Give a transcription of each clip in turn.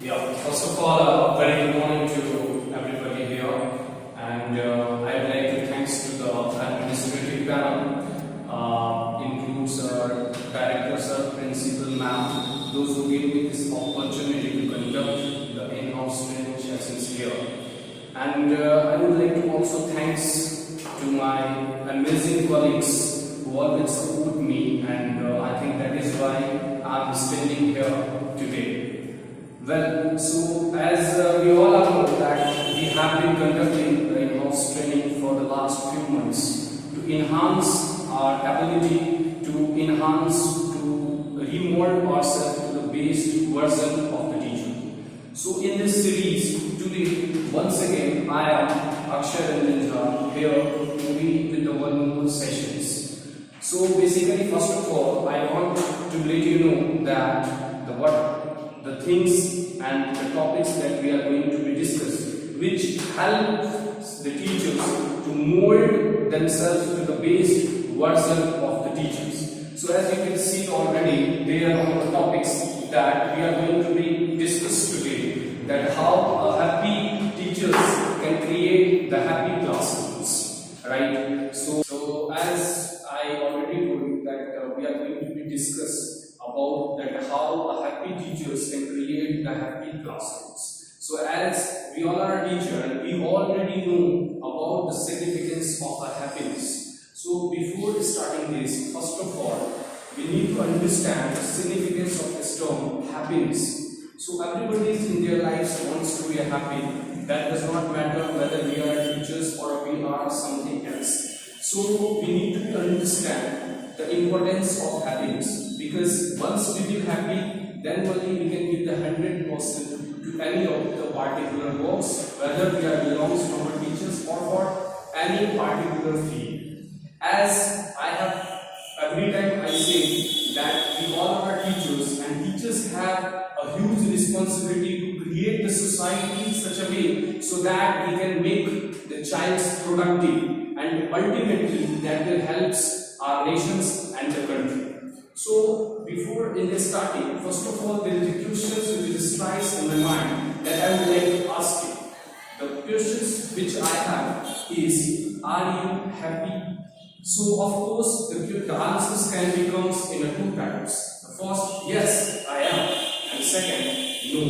Yeah, first of all, very good morning to everybody here, and I would like to thanks to the administrative panel, includes our director, sir, principal, ma'am, those who gave me this opportunity to conduct the in-house training sessions here, and I would like to also thanks to my amazing colleagues who always support me, and I think that is why I am standing here today. Well, so as we all are know that we have been conducting the in-house training for the last few months to enhance our ability, to remold ourselves to the best version of the teacher. So in this series today, once again I am Akshay and Ranjan here to be with the one more sessions. So basically, first of all, I want to let you know that the things and the topics that we are going to be discussing, which helps the teachers to mold themselves to the best version of the teachers. So as you can see already, there are the topics that we are going to be discussed today, that how a happy teachers can create the happy classrooms, right? So as I already told you that we are going to be discussed about that how a happy teachers can create the happy classrooms. So as we all are a teacher and we already know about the significance of a happiness. So before starting this, first of all, we need to understand the significance of this term happiness. So everybody in their lives wants to be happy. That does not matter whether we are teachers or we are something else. So we need to understand the importance of happiness, because once we feel happy, then only we can give the 100% to any of the particular works, whether we are belongs to our teachers or for any particular field. As I have every time I say that we all are teachers, and teachers have a huge responsibility to create the society in such a way so that we can make the child's productive, and ultimately that will help our nations and the country. So before in this starting, first of all, there is a question which is strikes in my mind that I would like to ask you. The questions which I have is, are you happy? So of course the answers can be comes in a two types. The first, yes, I am, and second, no,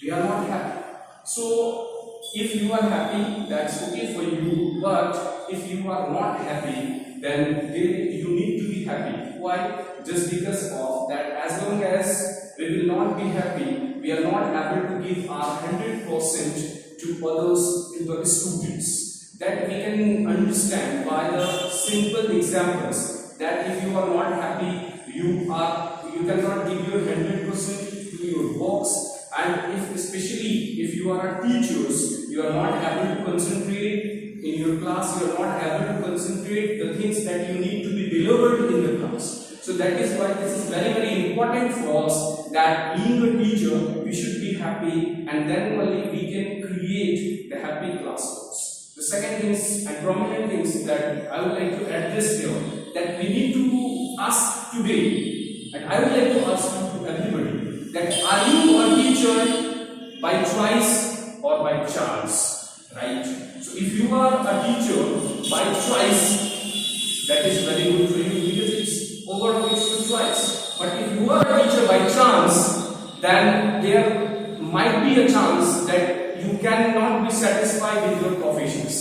we are not happy. So if you are happy, that's okay for you, but if you are not happy, then you need to be happy. Why? Just because of that, as long as we will not be happy, we are not able to give our 100% to others, to the students. That we can understand by the simple examples, that if you are not happy, you cannot give your 100% to your works, and especially if you are teachers, you are not able to concentrate in your class, you are not able to concentrate the things that you need to be delivered in the class. So that is why this is very, very important for us, that being a teacher, we should be happy, and then only we can create the happy classrooms. The second things and prominent things that I would like to address here, that we need to ask today, and I would like to ask you to everybody, that are you a teacher by choice or by chance, right? So if you are a teacher by choice, that is very good for you, because it's overall it's your choice. But if you are a teacher by chance, then there might be a chance that you cannot be satisfied with your professions.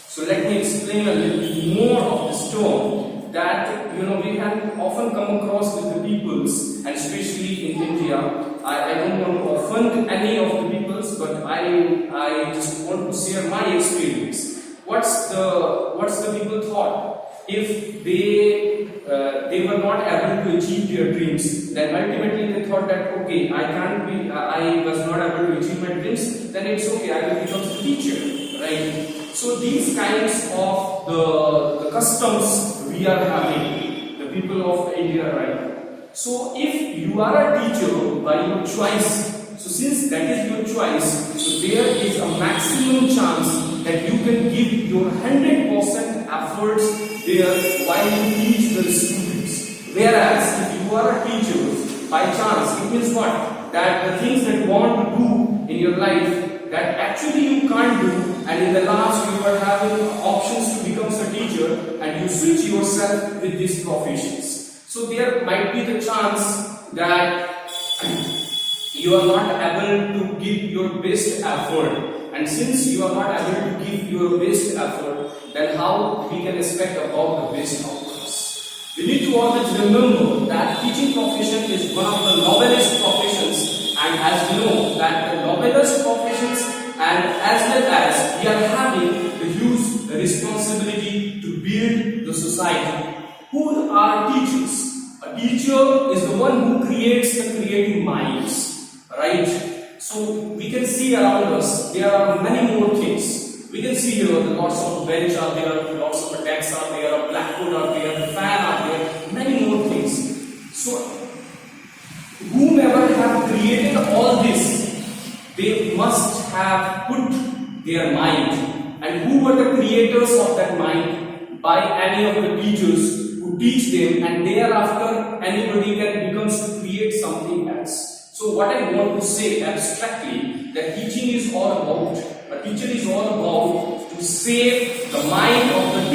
So let me explain a little bit more of this term, that we can often come across with the peoples, and especially in India. I don't want to offend any of the peoples, but I just want to share my experience. What's the people thought? If they were not able to achieve their dreams, then ultimately they thought that okay, I was not able to achieve my dreams, then it's okay, I will become a teacher, right? So these kinds of the customs we are having, the people of India, right? So if you are a teacher by your choice, so since that is your choice, so there is a maximum chance that you can give your 100% efforts there while you teach the students. Whereas if you are a teacher by chance, it means what? that the things that you want to do in your life that actually you can't do, and in the last you are having options to become a teacher and you switch yourself with these professions. So there might be the chance that you are not able to give your best effort, and since you are not able to give your best effort, then how we can expect about the best outcomes? We need to always remember that teaching profession is one of the noblest professions, and as we know that the noblest professions, and as well as we are having the huge responsibility to build the society. Who are teachers? A teacher is the one who creates the creative minds, right? So we can see around us there are many more things. We can see here lots of bench are there, lots of desks are there, a blackboard are there, fan are there, many more things. So whomever have created all this, they must have put their mind. And who were the creators of that mind? By any of the teachers who teach them, and thereafter anybody can becomes to create something else. So what I want to say abstractly, that teaching is all about, a teacher is all about to save the mind of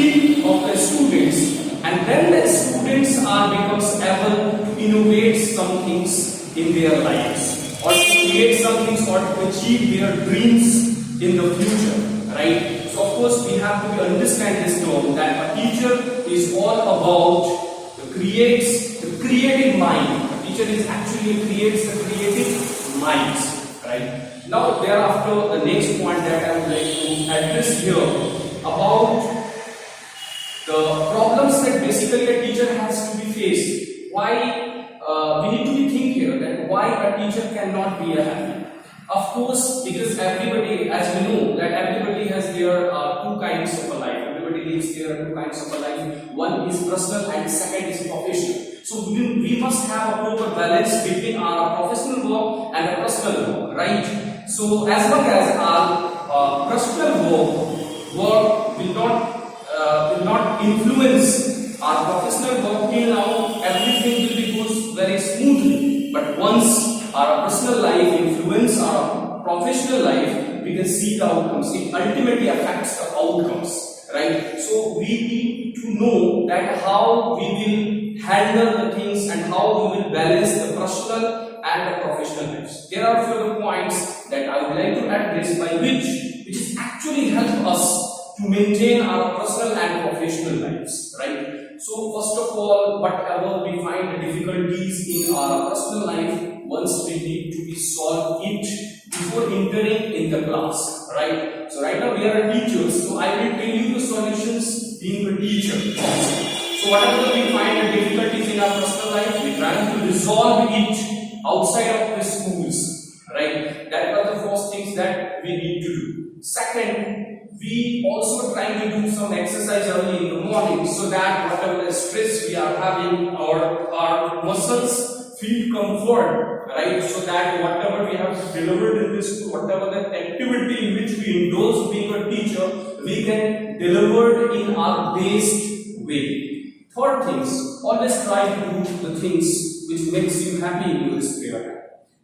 the students, and then the students are becomes able to innovate some things in their lives, or to create some things, or to achieve their dreams in the future, right? So of course we have to understand this term, that a teacher is all about the creative mind. A teacher is actually creates the creative minds, right? Now thereafter the next point that I would like to address here about the problems that basically a teacher has to be faced. Why we need to be think here that why a teacher cannot be a happy. Of course, because everybody, as we know, that everybody has their two kinds of a life. Everybody lives their two kinds of a life. One is personal and second is professional. So we must have a proper balance between our professional work and a personal work, right? So as long as our personal work will not influence our professional work till now, everything will be goes very smoothly. But once our personal life influence our professional life, we can see the outcomes. It ultimately affects the outcomes, right? So we need to know that how we will handle the things and how we will balance the personal and the professional lives. There are few points that I would like to address by which is actually help us to maintain our personal and professional lives, right? So first of all, whatever we find the difficulties in our personal life, once we need to be solve it before entering in the class, right? So right now we are teachers, so I will tell you the solutions being a teacher. So whatever we find the difficulties in our personal life, we try to resolve it outside of the schools, right? That are the first things that we need to do. Second, we also try to do some exercise early in the morning, so that whatever the stress we are having, our muscles feel comfort, right? So that whatever we have delivered in this, whatever the activity in which we indulge being a teacher, we can deliver it in our best way. Third things, always try to do the things which makes you happy in your spare time.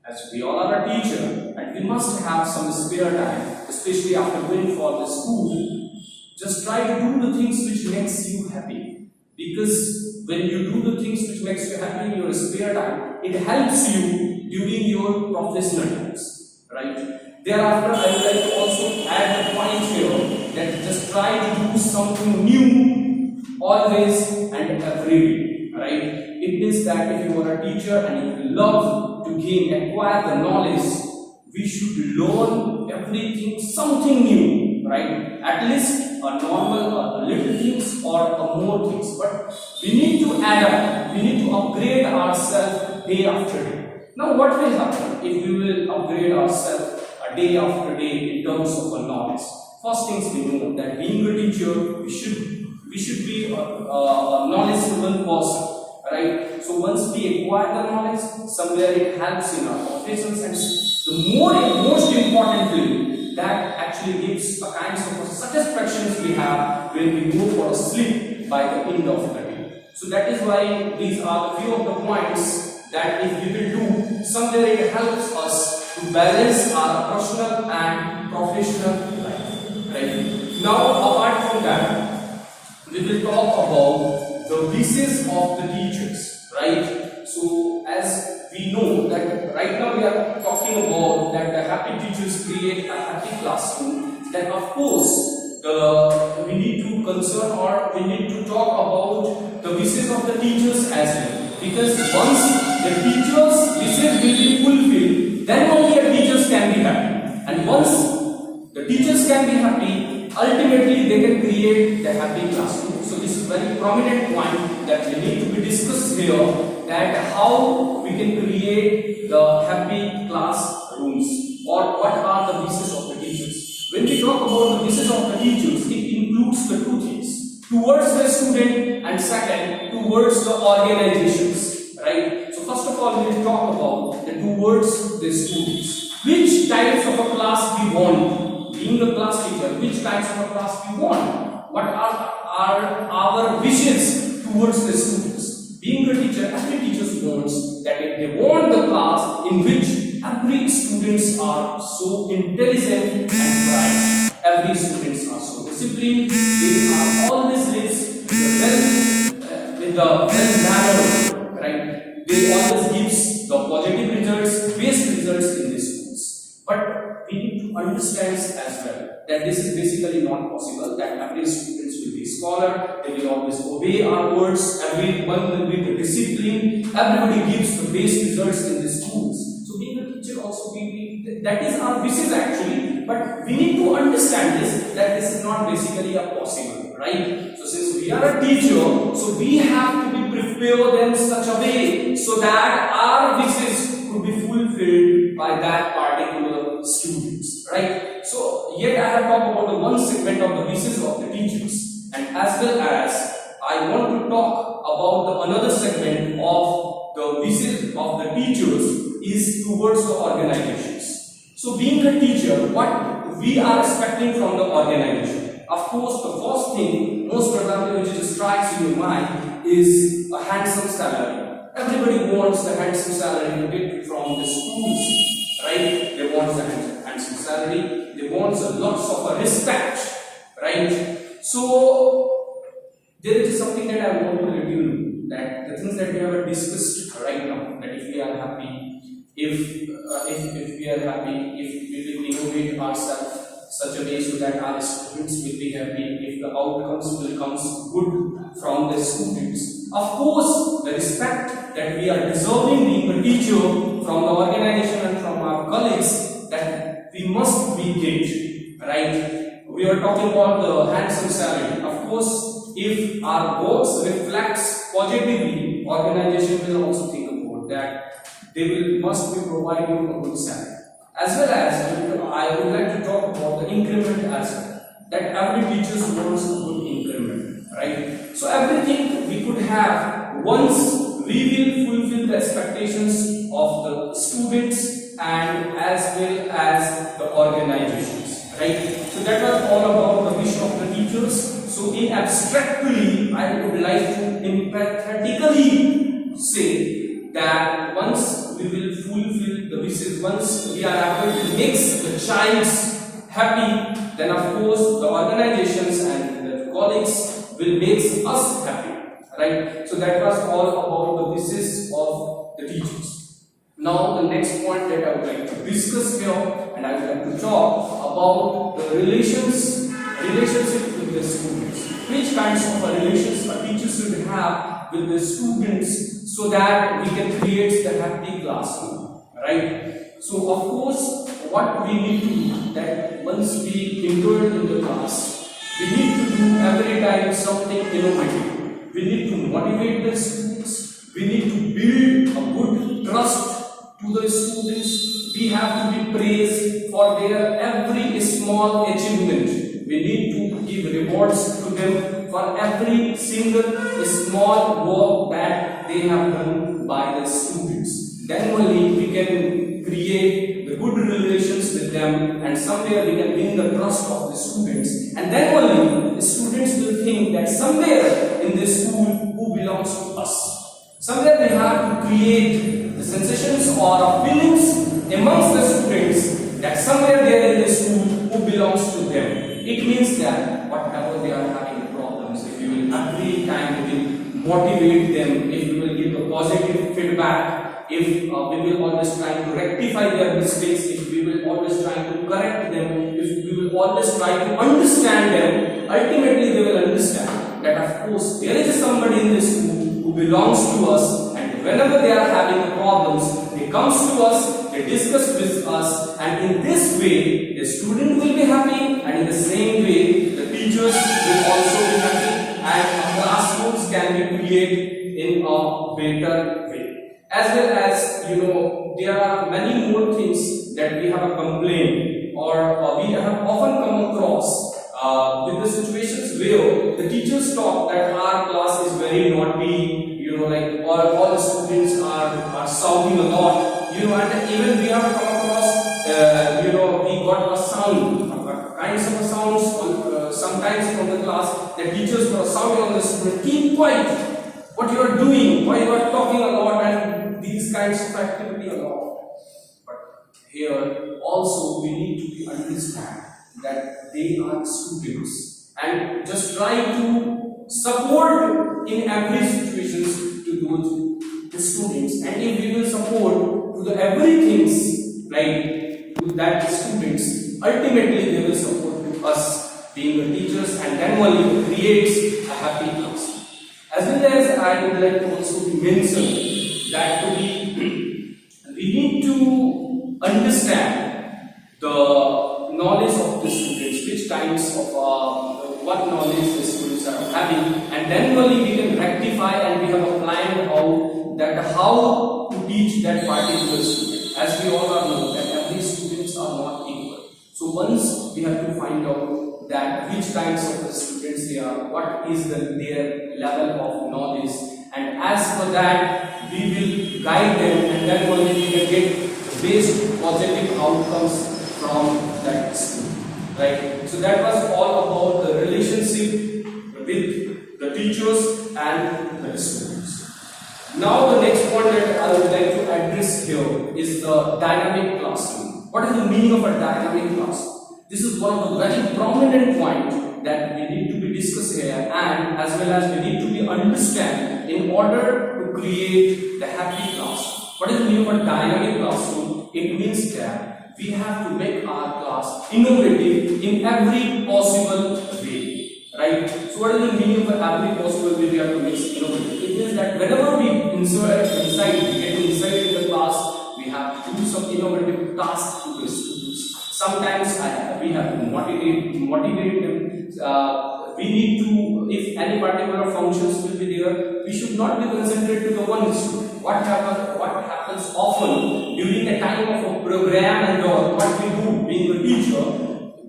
As we all are a teacher, and we must have some spare time, especially after going for the school. Just try to do the things which makes you happy, because when you do the things which makes you happy in your spare time, it helps you during your professional times, right? Thereafter, I would like to also add a point here that just try to do something new always and every day, right? It means that if you are a teacher and you love to acquire the knowledge, we should learn everything, something new, right? At least a normal, a little things or a more things. But we need to add up, we need to upgrade ourselves day after day. Now what will happen if we will upgrade ourselves day after day in terms of our knowledge? First things we know that being a teacher, we should be a knowledgeable person. Right? So once we acquire the knowledge, somewhere it helps in our professions, and the most importantly, that actually gives a kind of satisfaction we have when we go for a sleep by the end of the day. So that is why these are the few of the points that if we will do, somewhere it helps us to balance our personal and professional life, right? Now, apart from that, we will talk about the wishes of the teachers, right? So, as we know that right now we are talking about that the happy teachers create a happy classroom, then of course we need to concern or we need to talk about the wishes of the teachers as well, because once the teachers' wishes will be fulfilled, then only the teachers can be happy, and once the teachers can be happy, ultimately they can create the happy classroom. So this is a very prominent point that we need to be discussed here, that how we can create the happy classrooms, or what are the wishes of the teachers. When we talk about the wishes of the teachers, it includes the two things: towards the student, and second, towards the organizations, right? So first of all, we will talk about the towards the students. Which types of a class we want? Being the class teacher, which types of a class we want? What are our wishes towards the students? Being a teacher, every teacher wants that if they want the class in which every students are so intelligent and bright, every students are so disciplined, they are always lives with the well mannered, right? They always gives the positive results, best results in the schools. But we need to understand as well that this is basically not possible, that every students will be scholar, they will always obey our words, everyone will be disciplined, everybody gives the best results in the schools. So being a teacher also, that is our wishes actually, but we need to understand this, that this is not basically a possible, right? So since we are a teacher, so we have to be prepared in such a way so that our wishes could be fulfilled by that particular students, right? So yet I have talked about the one segment of the wishes of the teachers, and as well as I want to talk about the another segment of the wishes of the teachers is towards the organizations. So being a teacher, what we are expecting from the organization? Of course, the first thing, most probably which strikes in your mind is a handsome salary. Everybody wants the handsome salary to get from the schools, right? They want the handsome salary. They want lots of respect, right? So there is something that I want to let you know, that the things that we have discussed right now, that if we are happy, if we are happy, if we will innovate ourselves such a way so that our students will be happy, if the outcomes will come good from the students. Of course, the respect that we are deserving being a teacher from the organization and from our colleagues, that we must be get, right? We are talking about the handsome salary. Of course, if our works reflects positively, organization will also think about that. They must be providing a good salary. As well as I would like to talk about the increment as well, that every teacher wants a good increment, right? So everything we could have once we will fulfill the expectations of the students and as well as the organizations, right? So that was all about the wish of the teachers. So in abstractly, I would like to empathetically say that once we will fulfill the wishes, once we are able to make the child happy, then of course the organizations and the colleagues will make us happy, right? So that was all about the wishes of the teachers. Now the next point that I would like to discuss here, and I would like to talk about the relationship with the students. Which kinds of relations a teacher should have with the students so that we can create the happy classroom, right? So of course, what we need to do, that once we enter in the class, we need to do every time something innovative. We need to motivate the students. We need to build a good trust to the students. We have to be praised for their every small achievement. We need to give rewards to them for every single small work that they have done by the students. Then only we can create the good relations with them, and somewhere we can win the trust of the students. And then only the students will think that somewhere in this school who belongs to us. Somewhere we have to create the sensations or feelings amongst the students that somewhere there in the school who belongs to them. It means that whatever they are having problems, if you will every time we will motivate them, if we will give a positive feedback, if we will always try to rectify their mistakes, if we will always try to correct them, if we will always try to understand them, ultimately they will understand that of course there is somebody in this school who belongs to us, and whenever they are having problems, they comes to us, they discuss with us, and in this way the student will be happy, and in the same way the teachers will also be happy, and classrooms can be created in a better way. As well as, there are many more things that we have a complaint, or we have often come across with the situations where the teachers talk that our class is very naughty, like all the students are shouting a lot, and even we have come across, we got a sound, kinds of sounds, sometimes from the class, the teachers were shouting on the student, keep quiet, what you are doing, why you are talking a lot, and these kinds of activity a lot. But here also we need to understand that they are students, and just try to support in every situations to those the students, and if we will support to the everything right to that students, ultimately they will support to us being the teachers, and then only creates a happy class. As well as I would like to also mention that we need to understand the knowledge of the students, which kinds of what knowledge the students are having, and then only we can rectify, and we have a plan how to teach that particular student. As we all are know that every students are not equal. So once we have to find out that which kinds of the students they are, what is their level of knowledge, and as for that we will guide them, and then only we can get the best positive outcomes from that student. Right? So that was all about the relationship with the teachers and the students. Now the next point that I would like to address here is the dynamic classroom. What is the meaning of a dynamic classroom? This is one of the very prominent points that we need to be discussed here, and as well as we need to be understand in order to create the happy class. What is the meaning of a dynamic classroom? It means that we have to make our class innovative in every possible way. Right? So what is the meaning of every possible way we have to make innovative? It means that whenever we get inside in the class, we have to do some innovative tasks to the students. Sometimes we have to motivate them. We need to, if any particular functions will be there, we should not be concentrated to the one student. What happens often during the time of a program and all, what we do being a teacher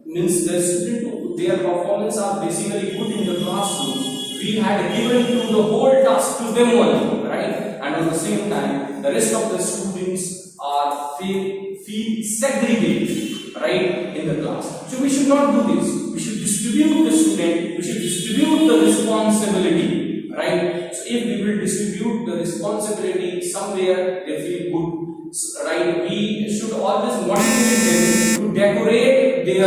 means the student, their performance are basically good in the classroom. We had given to the whole task to them only, right? And at the same time, the rest of the students are feel segregated, right, in the class. So we should not do this. We should distribute the student. We should distribute the responsibility, right? So if we will distribute the responsibility somewhere, they feel good, right? We should always motivate them to decorate the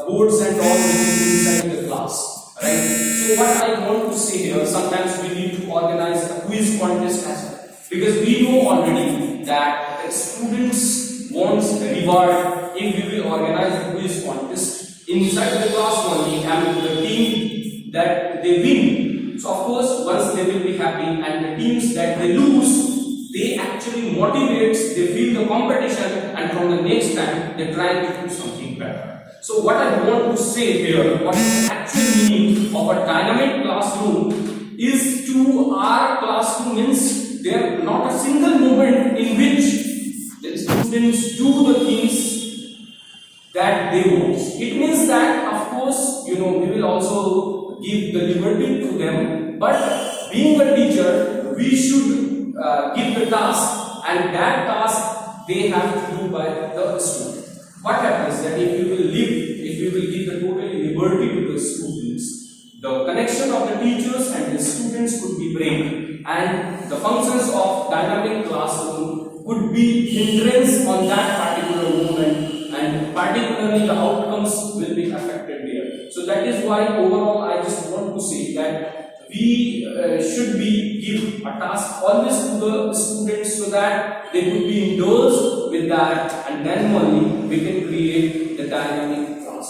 boards and all inside the class, right? So what I want to say here, sometimes we need to organize a quiz contest as well, because we know already that the students wants reward if we will organize a quiz contest inside the class only, and the team that they win. So of course, once they will be happy, and the teams that they lose, they actually motivates, they feel the competition, and from the next time they try to do something better. So what I want to say here, what is the actual meaning of a dynamic classroom is to our classroom means there not a single moment in which the students do the things that they want. It means that of course, we will also give the liberty to them, but being a teacher, we should give the task, and that task they have to do by the student. What happens that if we will give the total liberty to the students, the connection of the teachers and the students could be break, and the functions of dynamic classroom could be hindrance on that particular movement, and particularly the outcomes will be affected there. So that is why overall I just want to say that we should be give a task always to the students so that they could be indulged with that, and then only we can create the dynamic class.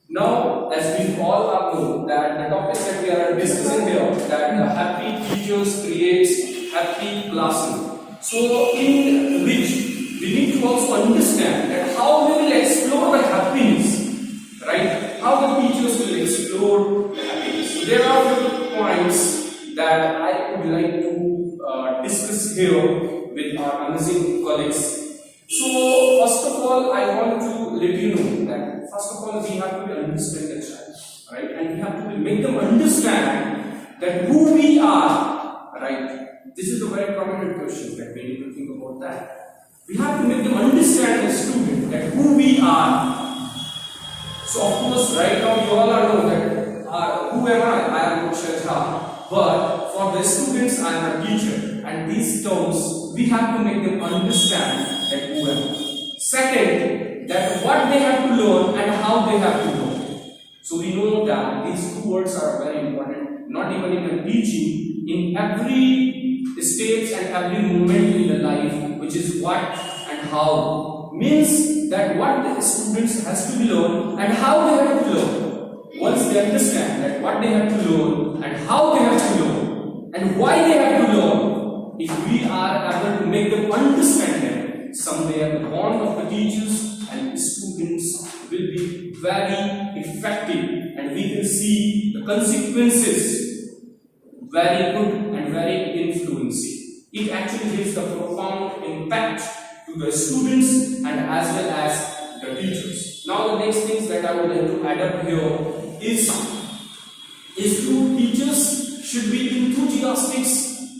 Now, as we all know that the topics that we are discussing here, that happy teachers creates happy classroom. So, in which we need to also understand that how we will explore the happiness, right? How the teachers will explore the happiness. So, there are few points that I would like to discuss here with our amazing colleagues. So, first of all, I want to let you know that first of all we have to understand the child, right? And we have to make them understand that who we are, right? This is a very prominent question that we need to think about that. We have to make them understand the student that who we are. So, of course, right now you all know that who am I? I am Akshay. But for the students, I am a teacher, and these terms we have to make them understand that who am I. Second, that what they have to learn and how they have to learn. So we know that these two words are very important, not even in a teaching, in every stage and every moment in the life, which is what and how. Means that what the students has to learn and how they have to learn. Once they understand that what they have to learn and how they have to learn and why they have to learn, if we are able to make them understand them, somewhere the bond of the teachers and the students will be very effective, and we can see the consequences very good and very influencing. It actually gives the profound impact to the students and as well as the teachers. Now the next things that I would like to add up here is to teachers should be enthusiastic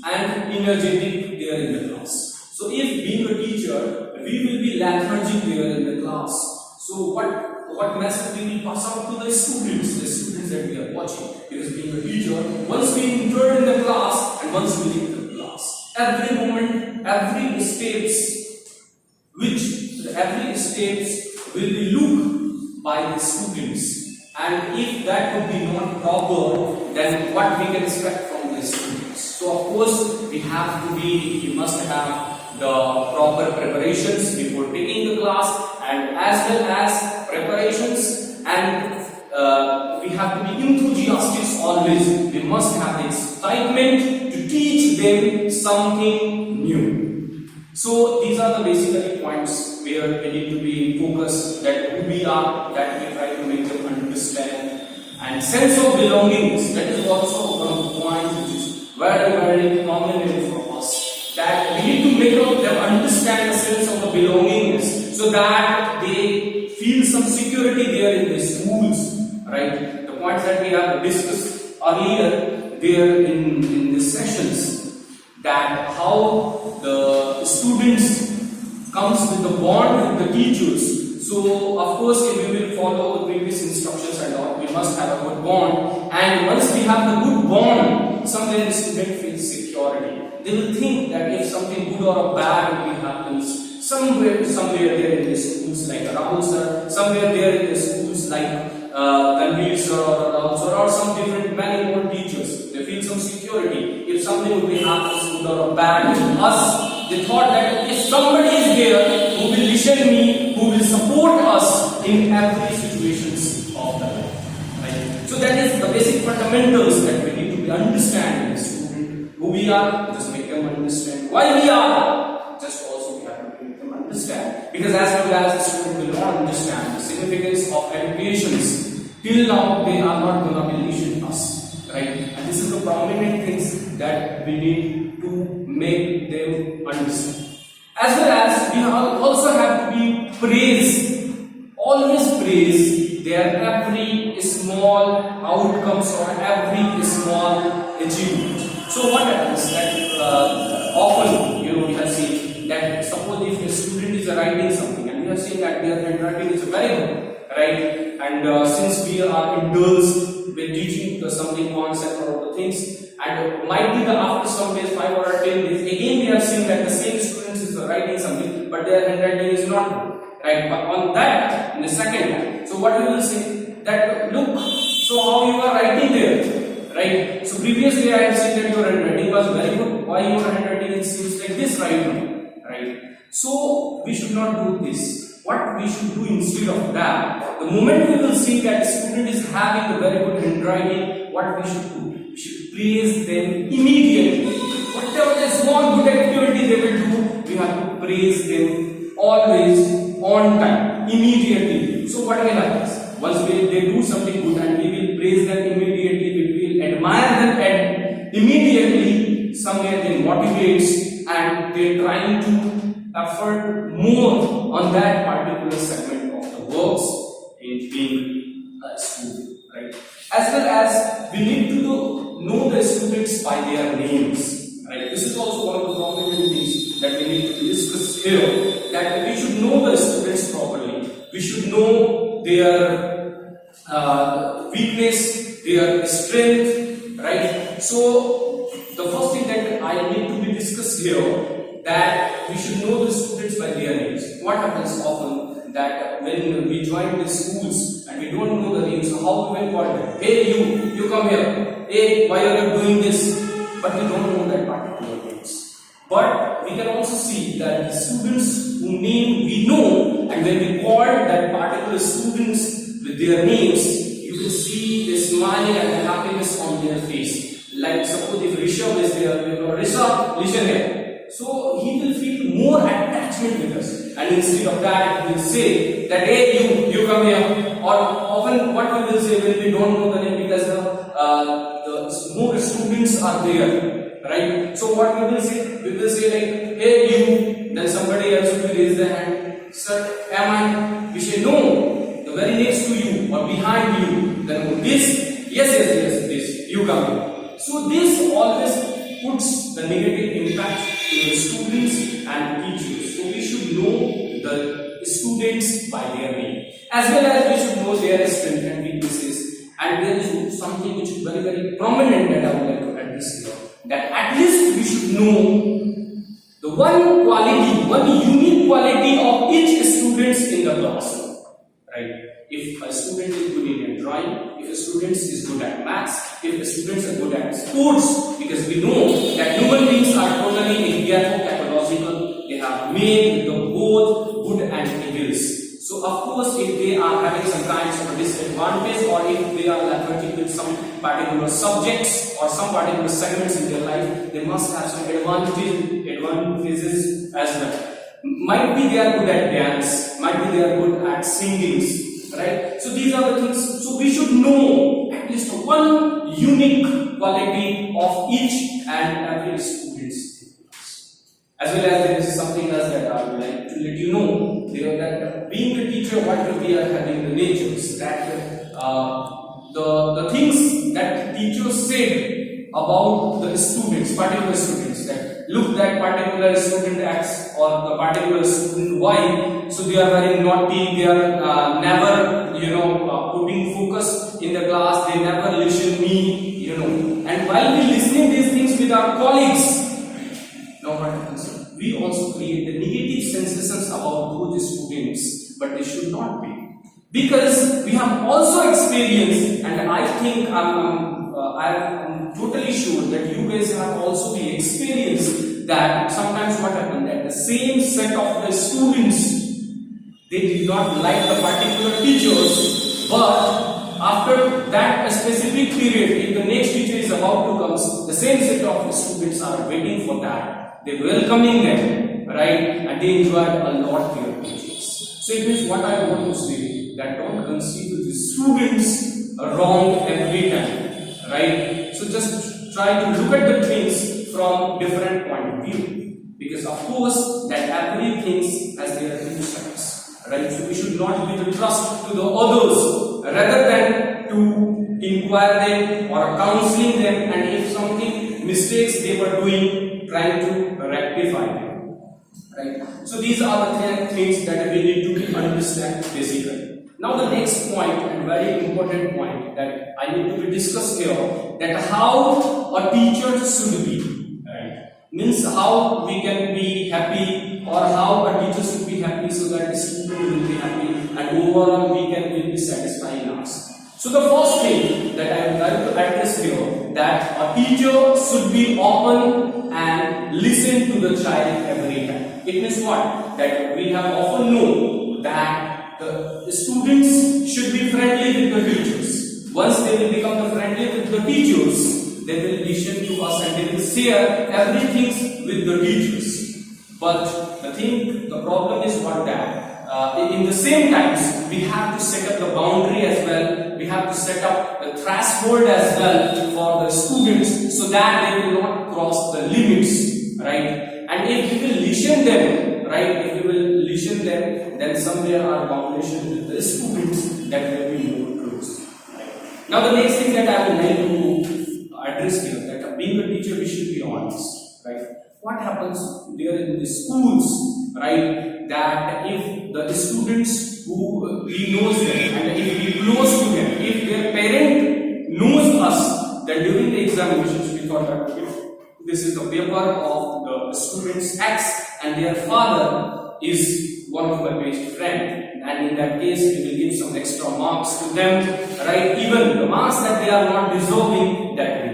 and energetic there in the class. So if being a teacher, we will be lethargic there in the class. So what message we will pass out to the students that we are watching? Because being a teacher, once we enter in the class and once we leave the class, every moment, every steps will be looked by the students. And if that would be not proper, then what we can expect from the students? So of course we must have the proper preparations before taking the class, and as well as preparations, and we have to be enthusiastic always. We must have the excitement to teach them something new. So these are the basically points where we need to be focused, that who we are, that we try to make them understand, and sense of belonging. That is also one of the points which is very, very common for us. That we need to make them understand the sense of the belongingness, so that they feel some security there in the schools, right? The points that we have discussed earlier there in the sessions, that how the students comes with the bond with the teachers. So of course if we will follow the previous instructions and all, we must have a good bond, and once we have the good bond, somewhere the student feels security. They will think that if something good or bad will happens, somewhere there in the schools like Rahul sir, somewhere there in the schools like Tanveer sir or Rahul sir, or some different many more teachers, they feel some security. If something will be happens good or bad with us, they thought that if somebody is there who will listen me, who will support us in every situations of the life. Right? So that is the basic fundamentals that we need to be understanding. Who we are, just make them understand. Why we are, just also we have to make them understand. Because as long as the student will not understand the significance of education, till now they are not going to be listening us, right? And this is the prominent things that we need to make them understand. As well as we also have to be always praise their every small outcomes or every small achievement. So what happens that often we have seen that suppose if a student is writing something, and we have seen that their handwriting is very good, right? And since we are indulged with teaching something concept or the things, and might be the after some days, 5 or 10 days, again we have seen that the same students is writing something, but their handwriting is not good, right? But on that, in the second time, so what we will say that look, so how you are writing there, right? So previously I have seen that your handwriting was very good. Why your handwriting it seems like this right now, right? So we should not do this. What we should do instead of that, the moment we will see that student is having a very good handwriting, what we should do? We should praise them immediately. Whatever the small good activity they will do, we have to praise them always on time, immediately. So what will happen? Once they do something good and we will praise them immediately, we will admire them and immediately somewhere they motivates and they trying to effort more on that particular segment of the works in being a student, right? As well as we need to know the students by their names, right? This is also one of the prominent things that we need to discuss here, that we should know the students properly. We should know their weakness, their strength, right? So the first thing that I need to be discussed here, that we should know the students by their names. What happens often that when we join the schools and we don't know the names, so how we will call them? Hey, you come here. Hey, why are you doing this? But we don't know that particular names. But we can also see that the students whose name we know, and when we call that particular students with their names, you will see the smiling and the happiness on their face. Like suppose if Rishabh is there, Rishabh, listen here. So he will feel more attachment with us, and instead of that he will say that hey you come here. Or often what we will say when we don't know the name, because the more students are there, right? So what we will say? We will say like hey you, then somebody else will raise their hand. Sir, am I? We say no, the very next to you or behind you. Then this, yes, this, you come here. So this always puts the negative impact to the students and teachers. So we should know the students by their name, as well as we should know their strengths and weaknesses. And there is something which is very, very prominent that I would like to address here, that at least we should know the one quality, one unique quality of each student in the classroom, right? If a student is good in drawing, if a student is good at maths, if a student is good at sports, because we know that human beings are totally capological, they have made the both good and evils. So of course, if they are having some kinds of a disadvantage, or if they are lethargic with some particular subjects or some particular segments in their life, they must have some advantages as well. Might be they are good at dance, might be they are good at singing. Right? So these are the things. So we should know at least one unique quality of each and every student. As well as there is something else that I would like to let you know. That being a teacher, what we are having the natures, that the things that teachers said about the students, particular students, that look that particular student X or the particular student Y, so they are very naughty, they are never putting focus in the class, they never listen me, and while we listening these things with our colleagues, now what happens? We also create the negative sensations about those students, but they should not be, because we have also experienced, and I think I'm totally sure that you guys have also experienced that sometimes what happened, that the same set of the students, they did not like the particular teachers, but after that specific period, if the next teacher is about to come, the same set of students are waiting for that. They welcoming them, right? And they enjoyed a lot their teachers. So it means what I want to say, that don't consider the students wrong every time, right? So just try to look at the things from different point of view, because of course that everything has their two sides. Right? So we should not give the trust to the others rather than to inquire them or counseling them, and if something mistakes they were doing, trying to rectify them. Right? So these are the things that we need to understand basically. Now the next point, and very important point that I need to be discussed here, that how a teacher should be, right? Means how we can be happy, or how a teacher should be happy so that the student will be happy, and overall we will be satisfying us. So the first thing that I would like to address here, that a teacher should be open and listen to the child every time. It means what? That we have often known that the students should be friendly with the teachers. Once they will become friendly with the teachers, they will listen to us and they will share everything with the teachers. But the problem is what, that in the same times we have to set up the boundary as well. We have to set up the threshold as well for the students, so that they will not cross the limits, right? And if we will listen them, right? If we will listen them, then somewhere our foundation with the students, that will be more close. Right? Now the next thing that I would like to address here, that being a teacher we should be honest, right? What happens there in the schools, right? That if the students who we knows them, and if we close to them, if their parent knows us, then during the examinations we thought that if this is the paper of the students X and their father is one of my best friend, and in that case we will give some extra marks to them, right? Even the marks that they are not deserving, that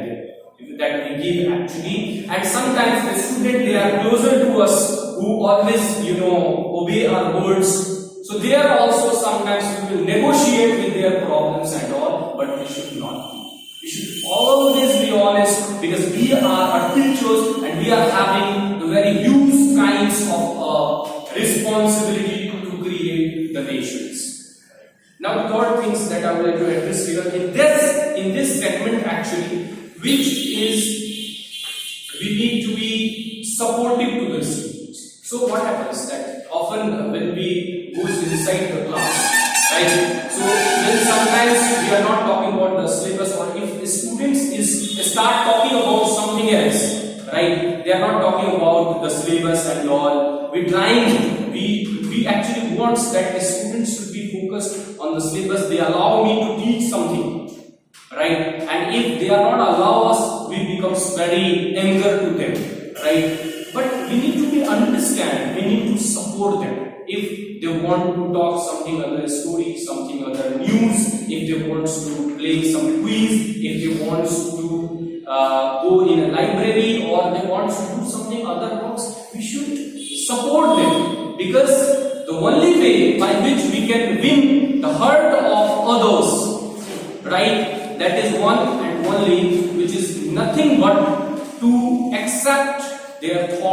we give actually. And sometimes the student, they are closer to us, who always obey our words, so they are also sometimes we will negotiate with their problems and all, but we should not be. We should always be honest, because we are teachers and we are having the very huge kinds of responsibility to create the nations. Now the third things that I would like to address here in this segment actually, which is we need to be supportive to the students. So what happens that often when we go inside the class, right? So then sometimes we are not talking about the syllabus, or if the students start talking about something else, right? They are not talking about the syllabus and all. We actually want that the students should be focused on the syllabus. They allow me to teach something, right? And if they are not allow us, we becomes very anger to them, right? But we need to understand, we need to support them. If they want to talk something other story, something other news, if they want to play some quiz, if they want to go in a library, or they want to do something other works, we should support them, because the only way by which we can win the heart of others, right? That is one and only, which is nothing but to accept their thoughts